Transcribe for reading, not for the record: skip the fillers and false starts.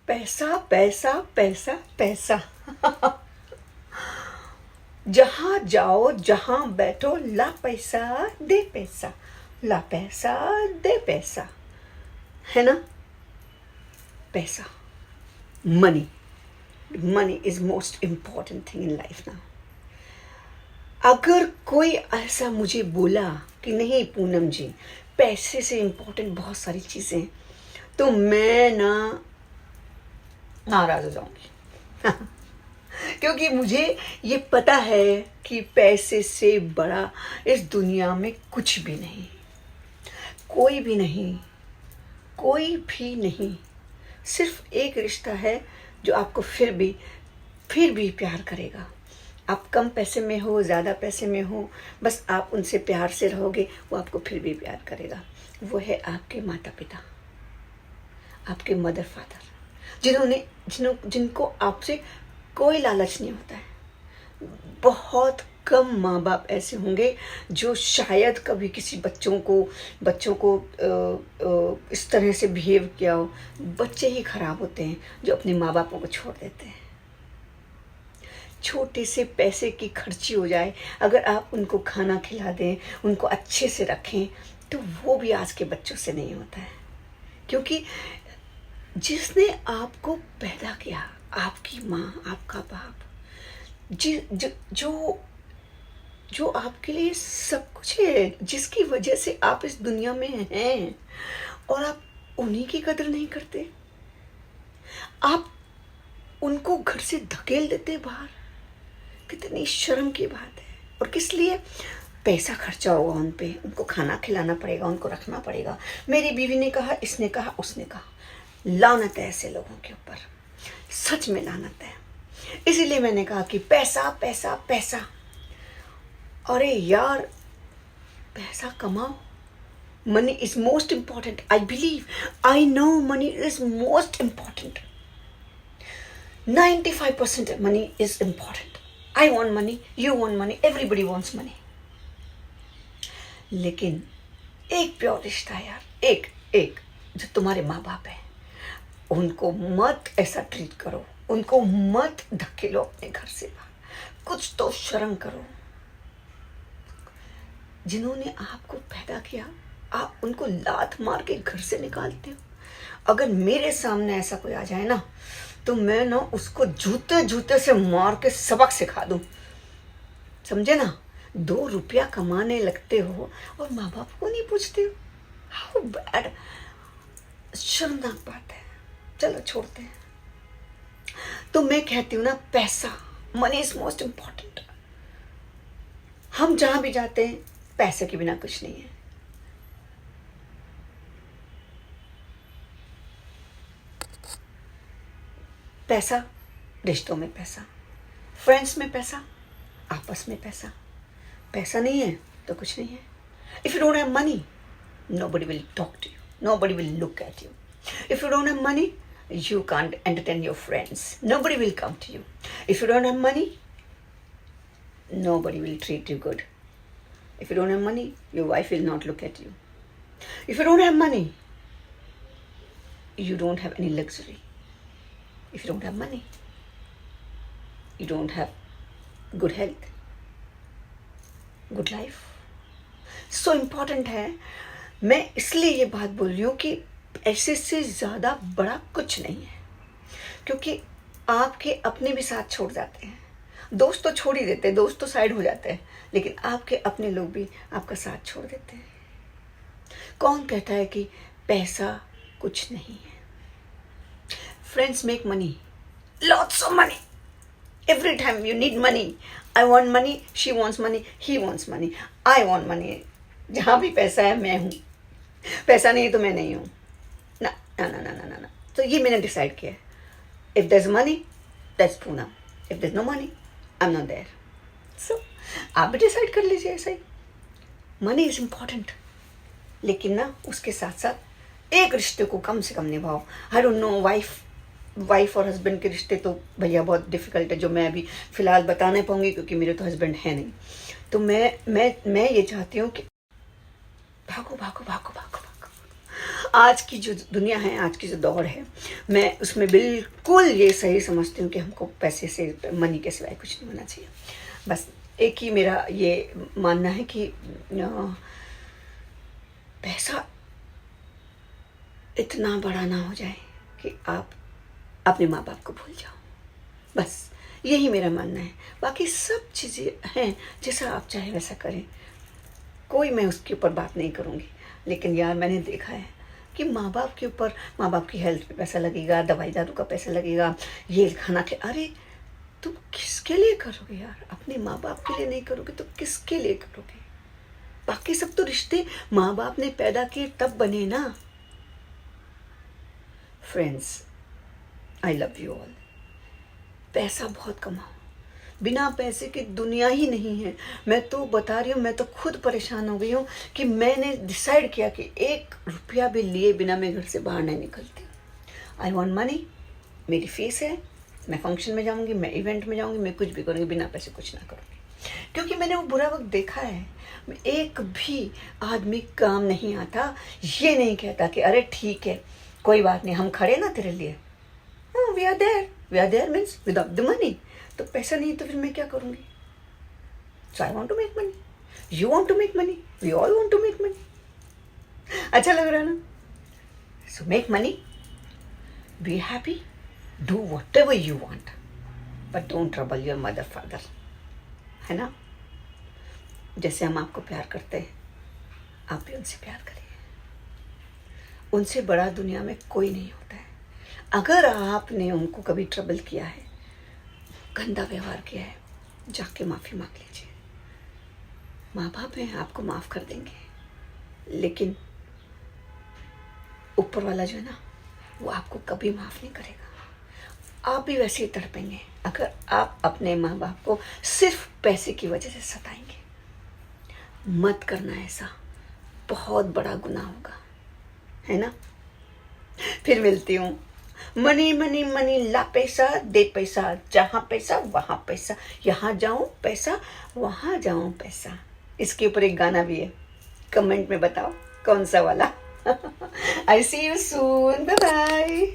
पैसा पैसा पैसा पैसा। जहाँ जाओ जहाँ बैठो, ला पैसा दे पैसा, ला पैसा दे पैसा, है ना। पैसा, money, money is most important thing in life ना। अगर कोई ऐसा मुझे बोला कि नहीं पूनम जी, पैसे से इम्पोर्टेंट बहुत सारी चीज़ें, तो मैं ना नाराज हो जाऊंगी। क्योंकि मुझे ये पता है कि पैसे से बड़ा इस दुनिया में कुछ भी नहीं, कोई भी नहीं, कोई भी नहीं। सिर्फ एक रिश्ता है जो आपको फिर भी प्यार करेगा। आप कम पैसे में हो, ज़्यादा पैसे में हो, बस आप उनसे प्यार से रहोगे, वो आपको फिर भी प्यार करेगा। वो है आपके माता पिता, आपके मदर फादर, जिनको आपसे कोई लालच नहीं होता है। बहुत कम माँ बाप ऐसे होंगे जो शायद कभी किसी बच्चों को इस तरह से बिहेव किया हो। बच्चे ही खराब होते हैं जो अपने माँ बापों को छोड़ देते हैं। छोटे से पैसे की खर्ची हो जाए, अगर आप उनको खाना खिला दें, उनको अच्छे से रखें, तो वो भी आज के बच्चों से नहीं होता है। क्योंकि जिसने आपको पैदा किया, आपकी माँ, आपका बाप, जो आपके लिए सब कुछ है, जिसकी वजह से आप इस दुनिया में हैं, और आप उन्हीं की कदर नहीं करते। आप उनको घर से धकेल देते बाहर। कितनी शर्म की बात है। और किस लिए? पैसा खर्चा होगा उन पे, उनको खाना खिलाना पड़ेगा, उनको रखना पड़ेगा। मेरी बीवी ने कहा, इसने कहा, उसने कहा। लानत है ऐसे लोगों के ऊपर, सच में लानत है। इसीलिए मैंने कहा कि पैसा पैसा पैसा। अरे यार, पैसा कमाओ। Money is most important. I believe, I know money is most important. 95% money is important. I want money, you want money, everybody wants money. लेकिन एक प्योर रिश्ता है यार, एक जो तुम्हारे माँ बाप है, उनको मत ऐसा ट्रीट करो, उनको मत धकेलो अपने घर से बाहर। कुछ तो शर्म करो। जिन्होंने आपको पैदा किया, आप उनको लात मार के घर से निकालते हो। अगर मेरे सामने ऐसा कोई आ जाए ना, तो मैं ना उसको जूते से मार के सबक सिखा दूं। समझे ना? 2 रुपया कमाने लगते हो और माँ बाप को नहीं पूछते हो। हाउ बैड, शर्मनाक बात है। चलो छोड़ते हैं। तो मैं कहती हूँ ना, पैसा, मनी इज मोस्ट इम्पॉर्टेंट। हम जहां भी जाते हैं, पैसे के बिना कुछ नहीं है। पैसा, रिश्तों में पैसा, फ्रेंड्स में पैसा, आपस में पैसा। पैसा नहीं है तो कुछ नहीं है। If you don't have money, nobody will talk to you, nobody will look at you. If you don't have money, you can't entertain your friends, nobody will come to you. If you don't have money, nobody will treat you good. If you don't have money, your wife will not look at you. If you don't have money, you don't have any luxury. If you don't have money, you don't have good health, good life. So important है। मैं इसलिए ये बात बोल रही हूँ कि पैसे से ज़्यादा बड़ा कुछ नहीं है। क्योंकि आपके अपने भी साथ छोड़ जाते हैं। दोस्त तो छोड़ ही देते हैं, दोस्त तो साइड हो जाते हैं, लेकिन आपके अपने लोग भी आपका साथ छोड़ देते हैं। कौन कहता है कि पैसा कुछ नहीं है? Friends make money, lots of money. Every time you need money. I want money, she wants money, he wants money, I want money. जहाँ भी पैसा है मैं हूँ, पैसा नहीं तो मैं नहीं हूँ। ना ना ना ना ना ना। तो ये मैंने डिसाइड किया है। If there's money, that's Poonam. If there's no money, I'm not there. So आप भी डिसाइड कर लीजिए ऐसा ही। मनी इज इम्पॉर्टेंट, लेकिन ना उसके साथ साथ एक रिश्ते को कम से कम निभाओ। आई डोंट नो, वाइफ और हस्बैंड के रिश्ते तो भैया बहुत डिफ़िकल्ट है, जो मैं अभी फ़िलहाल बता नहीं पाऊँगी क्योंकि मेरे तो हस्बैंड है नहीं। तो मैं ये चाहती हूँ कि भागो भागो भागो भागो भागो। आज की जो दुनिया है, आज की जो दौड़ है, मैं उसमें बिल्कुल ये सही समझती हूँ कि हमको पैसे से, मनी के सिवाय कुछ नहीं होना चाहिए। बस एक ही मेरा ये मानना है कि पैसा इतना बड़ा ना हो जाए कि आप अपने माँ बाप को भूल जाओ। बस यही मेरा मानना है। बाकी सब चीज़ें हैं, जैसा आप चाहे वैसा करें, कोई मैं उसके ऊपर बात नहीं करूँगी। लेकिन यार मैंने देखा है कि माँ बाप के ऊपर, माँ बाप की हेल्थ पे पैसा लगेगा, दवाई दारू का पैसा लगेगा, ये खाना के, अरे तुम किसके लिए करोगे यार? अपने माँ बाप के लिए नहीं करोगे तो किसके लिए करोगे? बाकी सब तो रिश्ते माँ बाप ने पैदा किए तब बने ना। Friends, I love you all. पैसा बहुत कमाओ, बिना पैसे की दुनिया ही नहीं है। मैं तो बता रही हूँ, मैं तो खुद परेशान हो गई हूँ कि मैंने डिसाइड किया कि 1 रुपया भी लिए बिना मैं घर से बाहर नहीं निकलती। आई वॉन्ट मनी, मेरी फीस है, मैं फंक्शन में जाऊँगी, मैं इवेंट में जाऊँगी, मैं कुछ भी करूँगी, बिना पैसे कुछ ना करूँगी। क्योंकि मैंने वो बुरा वक्त देखा है। एक भी आदमी काम नहीं आता, ये नहीं कहता कि अरे ठीक है कोई बात नहीं, हम खड़े ना तेरे लिए। We are there means without the money. तो पैसा नहीं तो फिर मैं क्या करूँगी? So I want to make money, you want to make money, we all want to make money. अच्छा लग रहा है ना? So make money, be happy, do what ever you want, but don't trouble your mother father, है ना? जैसे हम आपको प्यार करते हैं, आप भी उनसे प्यार करिए। उनसे बड़ा दुनिया में कोई नहीं होता है। अगर आपने उनको कभी ट्रबल किया है, गंदा व्यवहार किया है, जाके माफ़ी मांग लीजिए। माँ बाप हैं, आपको माफ़ कर देंगे, लेकिन ऊपर वाला जो है ना, वो आपको कभी माफ़ नहीं करेगा। आप भी वैसे ही तड़पेंगे अगर आप अपने माँ बाप को सिर्फ पैसे की वजह से सताएंगे। मत करना ऐसा, बहुत बड़ा गुनाह होगा, है ना? फिर मिलती हूँ। मनी मनी मनी, ला पैसा दे पैसा, जहाँ पैसा वहाँ पैसा, यहाँ जाऊँ पैसा वहाँ जाऊँ पैसा। इसके ऊपर एक गाना भी है, कमेंट में बताओ कौन सा वाला। आई सी यू सून, बाय बाय।